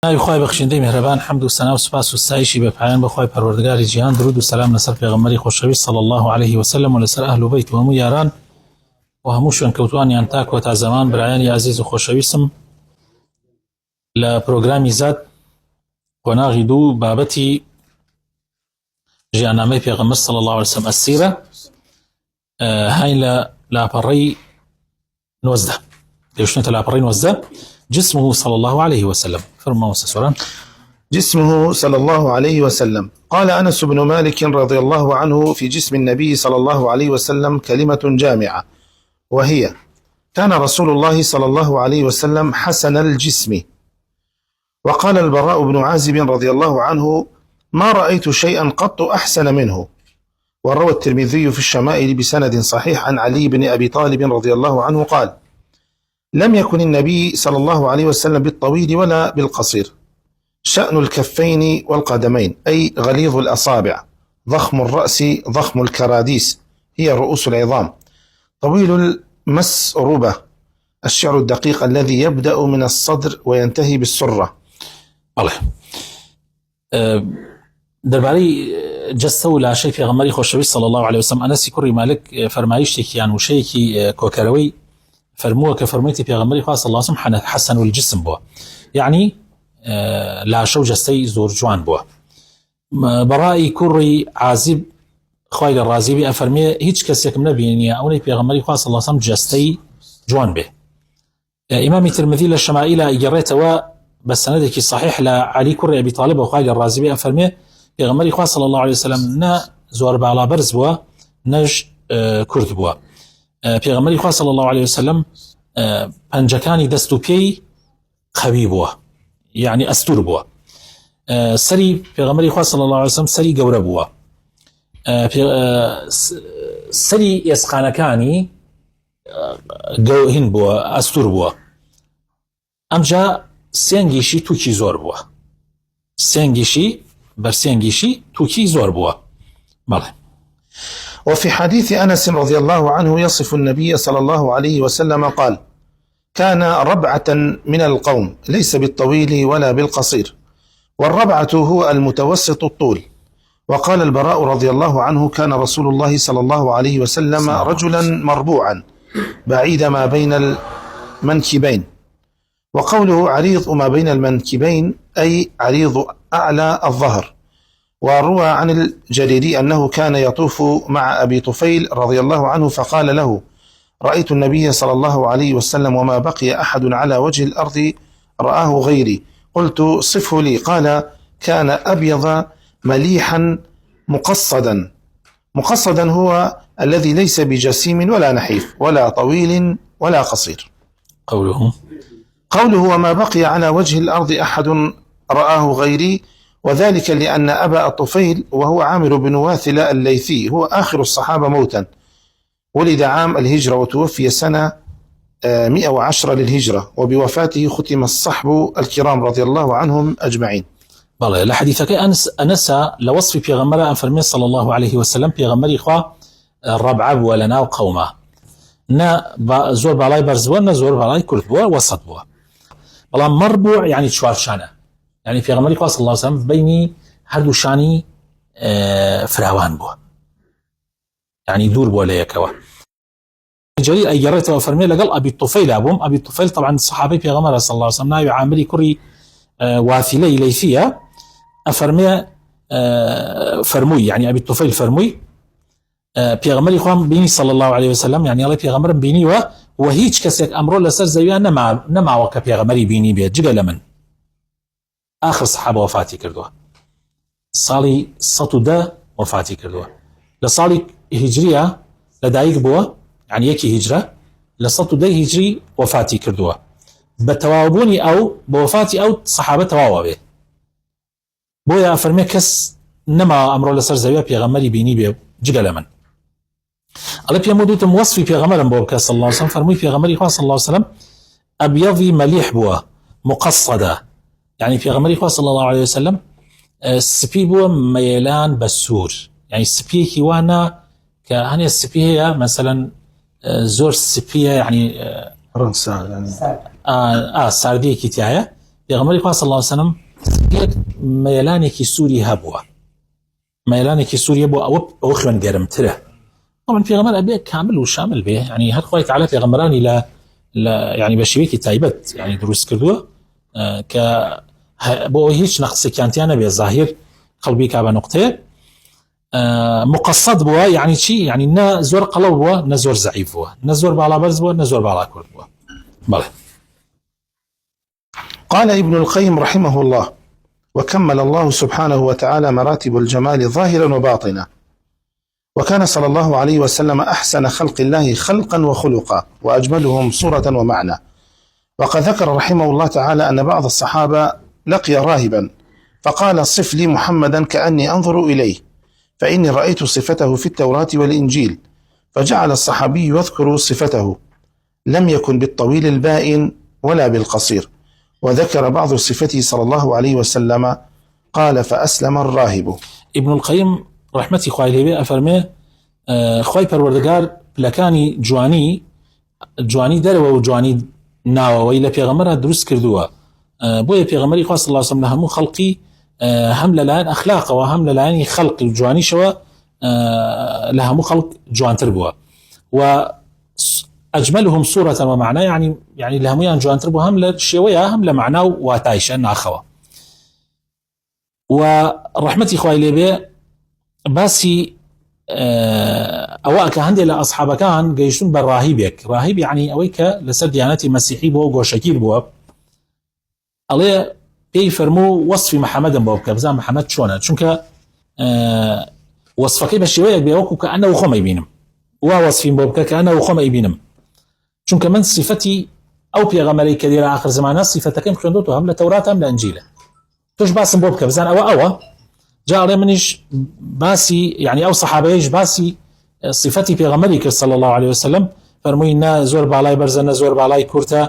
ناوی خوای بەخشندەی میهرەبان حەمد و سەنا و سوپاس و ستایشی بە پایان بەخوای پەروەردگاری جیهان، درود و سەلام لەسەر پێغەمبەری خۆشەویست صلی الله عليه وسلم و لەسەر ئەهل و بەیت و هەموو یاران و هەموو شوێنکەوتوانیان تا کۆتا زەمان. برایانی عزیز و خۆشەویستم، لە پرۆگرامی زاد قۆناغی دوو بابەتی ژیاننامەی پێغەمبەر صلی الله عليه وسلم ئەسیرە هاین لە لاپەڕەی 19 دەیشتێتە لاپەڕەی 19 جسمه صلى الله عليه وسلم. فرما وسسرا. جسمه صلى الله عليه وسلم. قال أنس بن مالك رضي الله عنه في جسم النبي صلى الله عليه وسلم كلمة جامعة، وهي: كان رسول الله صلى الله عليه وسلم حسن الجسم. وقال البراء بن عازب رضي الله عنه: ما رأيت شيئا قط أحسن منه. وروى الترمذي في الشمائل بسند صحيح عن علي بن أبي طالب رضي الله عنه قال: لم يكن النبي صلى الله عليه وسلم بالطويل ولا بالقصير، شأن الكفين والقدمين، أي غليظ الأصابع، ضخم الرأس، ضخم الكراديس، هي رؤوس العظام، طويل المسربة، الشعر الدقيق الذي يبدأ من الصدر وينتهي بالسرة. الله درباري جسو لا شيء في غمري خوشوي صلى الله عليه وسلم. أنس كوري مالك فرمايشتك يعني وشيكي كوكروي فرموه كفرميتي في غمري خاص الله سبحانه حسن الجسم بوا، يعني لا شو جستي زور جوان بوا. برائي كوري عازب خواهي الرازي أفرمي هيج كسيك من نبيني أوني في غمري خاص الله سبحانه جستي جوان به. إمام الترمذي للشمائل إجريته بس ندك صحيح لعلي كوري أبي طالب وخواهي الرازي أفرمي في غمري خاص صلى الله عليه وسلم نا زور بعلا برز بوا نج كرد بوا. پێغەمبەری خوا صلی الله عليه وسلم پەنجەکانی دەست و پێی قەوی بووە، یعنی ئەستور بووە. سەری پێغەمبەری خوا صلی الله عليه وسلم سەری گەورە بووە. سەری ئێسقانەکانی هین بووە، ئەستور بووە. ئەمجا سێنگیشی تووکی زۆر بووە، سێنگیشی بەرسێنگیشی تووکی زۆر بووە. بەڵێ. وفي حديث أنس رضي الله عنه يصف النبي صلى الله عليه وسلم قال: كان ربعة من القوم، ليس بالطويل ولا بالقصير، والربعة هو المتوسط الطول. وقال البراء رضي الله عنه: كان رسول الله صلى الله عليه وسلم رجلا مربوعا بعيد ما بين المنكبين. وقوله عريض ما بين المنكبين أي عريض أعلى الظهر. وروى عن الجريري أنه كان يطوف مع أبي طفيل رضي الله عنه فقال له: رأيت النبي صلى الله عليه وسلم وما بقي أحد على وجه الأرض رآه غيري. قلت: صفه لي. قال: كان أبيض مليحا مقصدا. مقصدا هو الذي ليس بجسيم ولا نحيف ولا طويل ولا قصير. قوله وما بقي على وجه الأرض أحد رآه غيري، وذلك لأن أبا الطفيل وهو عامر بن واثلة الليثي هو آخر الصحابة موتا، ولد عام الهجرة وتوفي سنة 110 للهجرة، وبوفاته ختم الصحب الكرام رضي الله عنهم أجمعين. بله لحديثك أنس لوصف بيغمرة أنفرمي صلى الله عليه وسلم بيغمري إخوة الربعة ولنا وقوما نا زور بالاي برزوان نا زور بالاي كرتبوا وسط بوا. بلا مربوع يعني شوارشانة، يعني في غمري صلى الله عليه وسلم بيني هردو شاني فراوان بوا، يعني دور بوا ليكوا. جرير أي جريته وفرمي لقال أبي الطفيل أبوم. أبي الطفيل طبعا الصحابي في غمرة صلى الله عليه وسلم ناوي عامري كري واثلي ليثية أفرمي فرموي، يعني أبي الطفيل فرموي في غمري خوام بيني صلى الله عليه وسلم، يعني الله في غمر بيني وهيج كسيك أمره لسر زيوان نمع وكا في غمري بيني بيت جيجا لمن آخر صحابة وفاتي كردوها صالي 110 وفاتي كردوها. لصالي هجرية لدايق بوا، يعني يكي هجرة ل110 هجري وفاتي كردوها بتواوبوني أو بوفاتي أو صحابة تواوبه بويا فرمي كس نما أمره لسر زويا بيغمري بيني بيو جيجا لمن الله بيمودوت موصفي بيغمر بوبك صلى الله عليه وسلم. فرمي بيغمري صلى الله عليه وسلم أبيضي مليح بوا مقصدة، يعني في غمري صلى الله عليه وسلم السبي بو ميلان بسور، يعني السبي كيوانا كهني السبي هي مثلا زور السبي يعني رنسا يعني ساردي كتاية پێغەمبەری خوا صلی الله علیه وسلم مەیلانێکی سووری هەبووە، مەیلانێکی سووریە بۆ ئەوە خوێنگەرمترە. طبعا پێغەمبەر ئەبێ کامل و شامل بێ، يعني هەر خوای تعالی پێغەمبەرانی لە يعني بە شێوەیەکی تایبەت يعني دروست کردووە کە بۆ هیچ نەقسێکیانتیان نەبێ، ظاهر قەڵبی کا بە نقطەیە مقصد بووە، يعني چی؟ يعني نە زۆر قەڵەو بووە نە زۆر زەعیف بووە، نە زۆر باڵابەرز بووە نە زۆر باڵا کورد بووە. بەڵێ. قال ابن القيم رحمه الله: وكمل الله سبحانه وتعالى مراتب الجمال ظاهرا وباطنا، وكان صلى الله عليه وسلم أحسن خلق الله خلقا وخلقا وأجملهم صورة ومعنى. وقد ذكر رحمه الله تعالى أن بعض الصحابة لقي راهبا فقال: صف لي محمدا كأني أنظر إليه، فإني رأيت صفته في التوراة والإنجيل. فجعل الصحابي يذكر صفته، لم يكن بالطويل البائن ولا بالقصير، وذكر بعض صفته صلى الله عليه وسلم، قال: فأسلم الراهب. ابن القيم رحمتي خوای لێبێ ئەفەرمێ خوای پەروەردگار پلەکانی جوانی دەرەوە و جوانی ناوەوەی لە پێغەمبەرە دروست کردووە، بۆیە پێغەمبەری خوا صلی الله علیه وسلم لە هەموو خەڵقی هەم لەلایەن ئەخلاقەوە هەم لەلایەنی خەڵق و جوانیشەوە لە هەموو خەڵق جوانتر بووە. و أجملهم صورة ومعنى، يعني لە هەمویان جوانتر بوو، هەم لە شێوەیە هەم لە معنا و واتایشە ناخەوە. و ڕحمەتی خوای لێبێ باسی ئەوە کە هەندێک لە ئەصحابەکان گەیشتون بە ڕاهیبێک، ڕاهیب يعني ئەوەی کە لەسەر دیانەتی مەسیحی بووە و گۆشەگیر بووە، ئەڵێ پێی فەرموو وەصفی محەممەدم بۆ بکە بزان محەممەد چۆنە، چونکە وەصفەکەی بە شێوەیەک بێ وەکو کە ئەنە خۆمەی بینم، وا وەصفیم بۆ بکە کە ئەنە خۆمەی بینم، چونکە من صفەتی ئەو پێغەمبەرەی کە لە آخر زمانە صفەتەکەم خوێندوتەوە هەم لە تەورات هەم لە ئەنجیلە، تۆش باسم بۆ بکە بزان ئەوە جا ئەڵێ منیش باسی يعني ئەو سەحابەیەش باسی صفەتی پێغەمبەری کرد صلی الله عليه وسلم، فەرمووی نە زۆر باڵای بەرزە نە زۆر باڵای کورتە،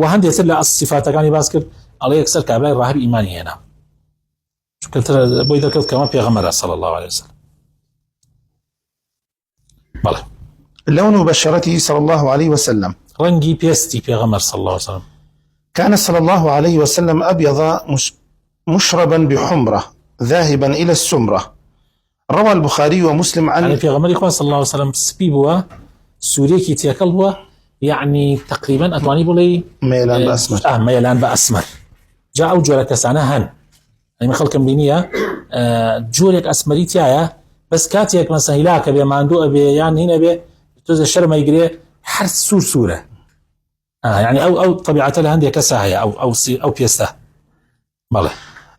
و هەندێکتر لە صفاتەکانی باس کرد، ئەڵێ یەکسەر کابرای ڕاهب ئیمانی هێنا، چونکە بۆی دەکرد کەمە پێغەمبەرە صلی الله عليه وسلم. بەڵێ. لون بشرته صلى الله عليه وسلم، رنگی پێستی پێغەمبەر صلی الله عليه وسلم، كان صلى الله عليه وسلم أبيض مشربا بحمرة ذاهبا إلى السمرة. روى البخاري ومسلم عن پێغەمبەری خوا صلی الله عليه وسلم سپی بووە، سوورێکی تێکەڵ بووە، يعني تقريبا أتواني بولي ميلان بأسمر. ميلان بأسمر. جاء أو جورك سنة هن يعني خلق بينية جورك أسمري تيايا، بس كاتيك مثلا هلاك بي ماندو بي يعني هنا بي توز الشر ما يجري حرث سورة يعني أو طبيعة لها عندي كساهية أو بيسته. بله.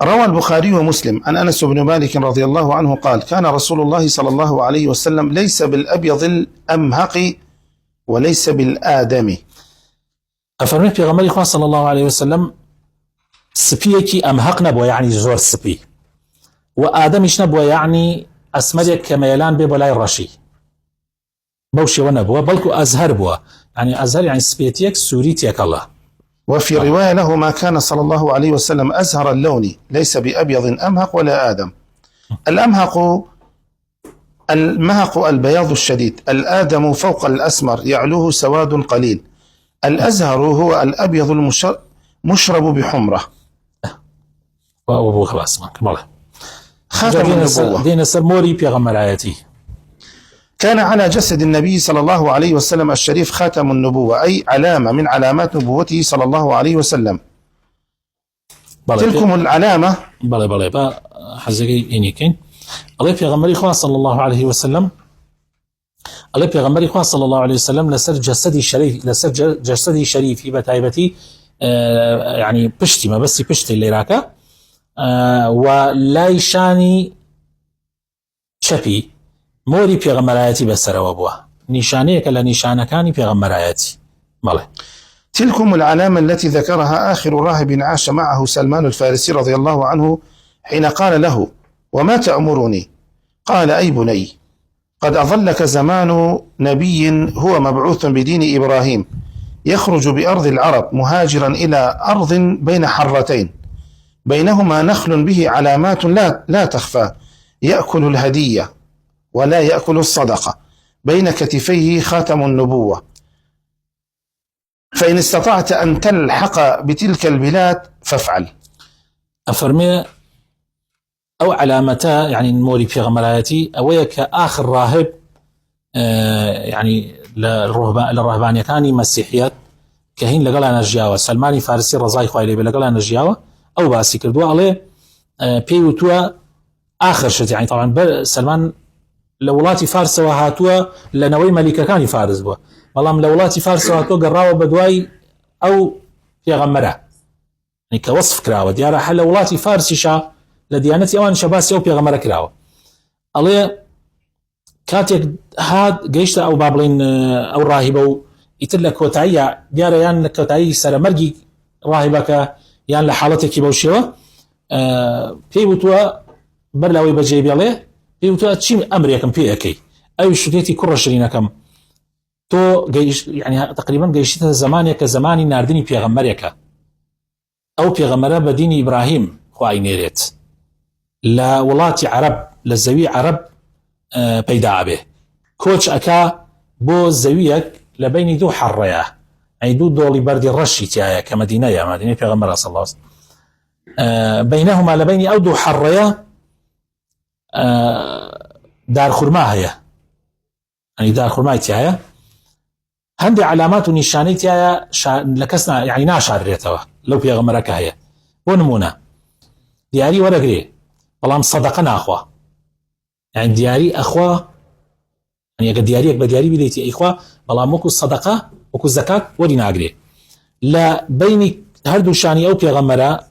روى البخاري ومسلم عن أنس بن مالك رضي الله عنه قال: كان رسول الله صلى الله عليه وسلم ليس بالأبيض الأمهق وليس بالآدم. أفرمي في غمري خواه صلى الله عليه وسلم سبيكي أمهق نبوه يعني زور سبي، وآدمش نبوه يعني أسمريك كميلان ببولاي الرشي بوشي ونبوه بلكو أزهر بوه، يعني أزهر يعني سبيتيك سوريتيك الله. وفي رواية له: ما كان صلى الله عليه وسلم أزهر اللون ليس بأبيض أمهق ولا آدم. المهق البياض الشديد، الآدم فوق الأسمر يعلوه سواد قليل، الأزهر هو الأبيض المشرب بحمرة. وأبو خلاص ماله خاتم النبوة. دين السرموري بيغمر آياتي. كان على جسد النبي صلى الله عليه وسلم الشريف خاتم النبوة، أي علامة من علامات نبوته صلى الله عليه وسلم. تلكم العلامة. بله با حزقي إنيكين الله بيغمر إخوة صلى الله عليه وسلم، الله بيغمر إخوة صلى الله عليه وسلم لسر جسدي شريف بتايبتي يعني بشتي ما بس بشتي اللي راكا ولا يشاني شبي موري بيغمراياتي بسروا بوه نشانية كلا نشانكاني بيغمراياتي. ماله. تلكم العلامة التي ذكرها آخر راهب عاش معه سلمان الفارسي رضي الله عنه حين قال له: وما تأمرني؟ قال: أي بني، قد أظلك زمان نبي هو مبعوث بدين إبراهيم، يخرج بأرض العرب مهاجرا إلى أرض بين حرتين بينهما نخل به علامات لا تخفى، يأكل الهدية ولا يأكل الصدقة، بين كتفيه خاتم النبوة، فإن استطعت أن تلحق بتلك البلاد فافعل. أفرمي أو علامتا يعني نموري في غمرايتي أويك آخر راهب يعني للرهبانية كاني مسيحيات كهين لقلا نجياوة سلماني فارسي رضاي خوالي لقلا نجياوة أو باسي كردوا عليه بيوتوا آخر شيء يعني طبعا سلمان لولاتي فارس وهاتوا لنوي ملكة كاني فارس بوا والله لولاتي فارس وهاتوا قراوا بدواي أو في غمرة يعني كوصف كراوة ديارة حل ولاتي فارسي شا لديانتي أوان شباسي أو في غمرة كراوة عليه كاتك هاد جيشتا أو بابلين أو راهبة يتلك كوتايا ديارة يان كوتاي سر مرقي راهبك يان لحالتك بوشيوه بيوتوا برلاوي بجيبي عليه بيوتوا تشي أمريكم في أكي أي شتيتي كرة شرينكم تو جيش يعني تقريبا جيشتها زمانيا كزماني ناردني في غمريكا أو في غمرة بدين إبراهيم خواهي نيريت لا ولاتي عرب للزوي عرب بيداع به كوتش أكا بو زويك لبين دو حرية أي دو دولي بردي الرشي تيايا كمدينة مدينة في غمرة صلى الله عليه وسلم بينهما لبين أو دو حرية دار خرما هي يعني دار خرما تيايا هندي علامات ونشاني تيايا لكسنا يعني ناشر ريتوا لو في غمرة هي ونمونا دياري ورقري والله صدقنا أخوة يعني دياري أخوة يعني أقل دياريك بدياري بديتي إخوة والله موكو الصدقة وكو الزكاة ودينا أقري لا بيني هردو شاني أو بيغمرة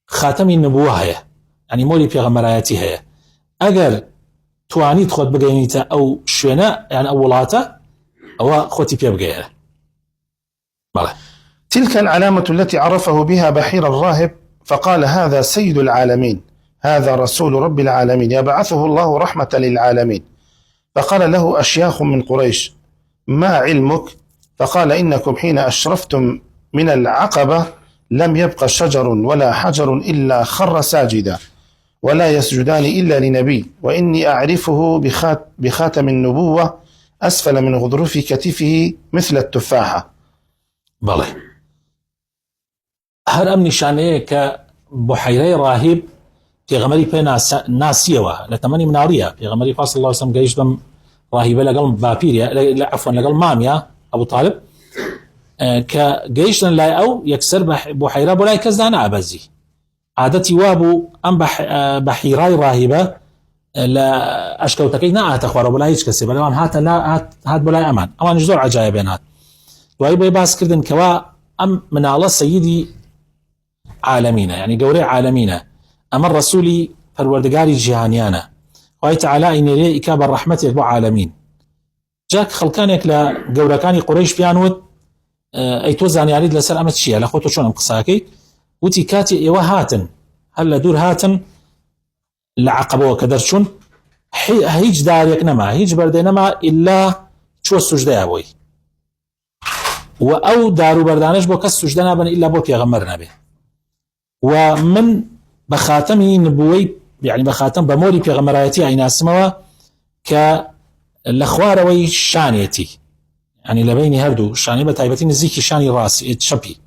خاتمي النبوة هي يعني مولي بيغمراتي هي أقل تواني تخوت بقينيتا أو شوينة يعني أولاتا أو خوتي بيبقينة بله. تلك العلامة التي عرفه بها بحير الراهب فقال هذا سيد العالمين هذا رسول رب العالمين يبعثه الله رحمة للعالمين. فقال له أشياخ من قريش ما علمك؟ فقال إنكم حين أشرفتم من العقبة لم يبق شجر ولا حجر إلا خر ساجدا ولا يسجدان إلا لنبي وإني أعرفه بخاتم النبوة أسفل من غضروف كتفه مثل التفاحة. بله هر أمني شانيه كبحيري راهب في غمري بين ناسية لتمني منارية في غمري فاصل الله وسلم جيش دم راهبة لقل بابيريا لا عفوا لقل ماميا أبو طالب كجيش لا أو يكسر بحيرة ولا يكزدان أبزي عادتي وابو أم بحيراي راهبة لا أشكو تكينا أتخوار ولا يشكسي بلوان هات لا هات بلا أمان أمان جزور عجائبين هات وأيبا يباس كردن كوا أم من الله سيدي عالمين يعني قوري عالمين أما الرسولي فالوردقاري جهانيانا وهي تعالى إن لي إكاب الرحمة يكبو عالمين جاك خلقانيك لقوركاني قريش بيانوت أي توزعني يريد لسر أمت شيئا لأخوتو شون أمقصاكي وتي كاتي إيوا هاتن هل دور هاتن لعقبوا كدرشون هيج داريك نما هيج بردينما إلا شو السجدة أبوي وأو دارو بردانش بو كس سجدة نابن إلا بو يغمرنا به ومن بخاتمي نبوي يعني بخاتم بموري بيغمرايتي عين اسموا كالأخواروي شانيتي يعني لبيني هردو شاني بتايبتين الزيكي شاني راسي تشبي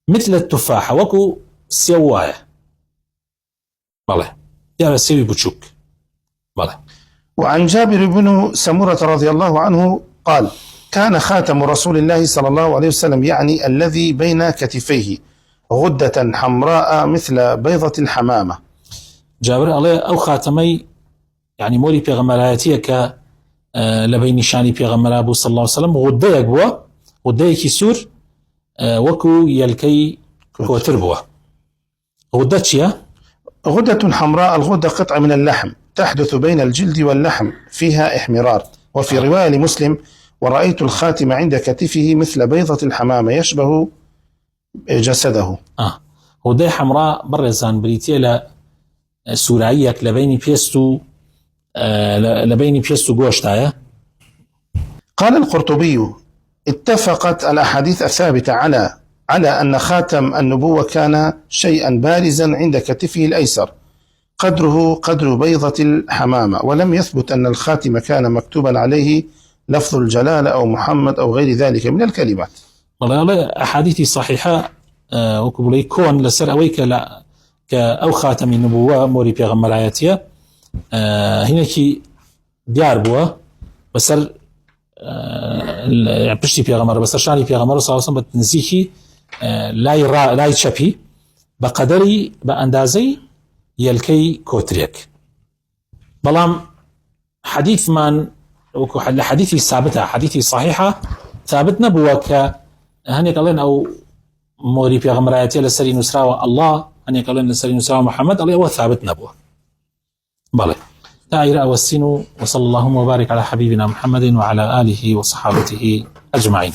مثل التفاحة وكو سيوايا بله يا سيوي بوشوك بله. وعن جابر بن سمرة رضي الله عنه قال كان خاتم رسول الله صلى الله عليه وسلم يعني الذي بين كتفيه غدة حمراء مثل بيضة الحمامة. جابر عليه أو خاتمي يعني مولي بيغمرايتي ك لبين شاني بيغمرا أبو صلى الله عليه وسلم غدة يقبوا غدة يكسور وكو يلكي كوتر بوا غدة شيا غدة حمراء. الغدة قطعة من اللحم تحدث بين الجلد واللحم فيها احمرار. وفي رواية لمسلم ورأيت الخاتم عند كتفه مثل بيضة الحمامة يشبه جسده. غدة حمراء برزان بريتيلا سوريك لبيني بيستو قوشتايا. قال القرطبي اتفقت الأحاديث الثابتة على أن خاتم النبوة كان شيئا بارزا عند كتفه الأيسر قدره قدر بيضة الحمامة ولم يثبت أن الخاتم كان مكتوبا عليه لفظ الجلالة أو محمد أو غير ذلك من الكلمات. والله أحاديث صحيحة وكبولي كون لسر أويك لا كأو خاتم النبوة موري بيغمر آياتية هناكي ديار بوا بسر بشتي بيغمر بسر شاني بيغمر صلى الله عليه وسلم بتنزيكي لا يتشبي بقدري بأندازي يلكي كوتريك بلام حديث من حديثي ثابتة حديثي صحيحة ثابت نبوة هني قالين أو موري بيغمر آياتي لسري نسراوة الله هني قالين لسري نسراوة محمد الله هو ثابت نبوة بلى دائرة والسين وصلى اللهم وبارك على حبيبنا محمد وعلى آله وصحابته أجمعين.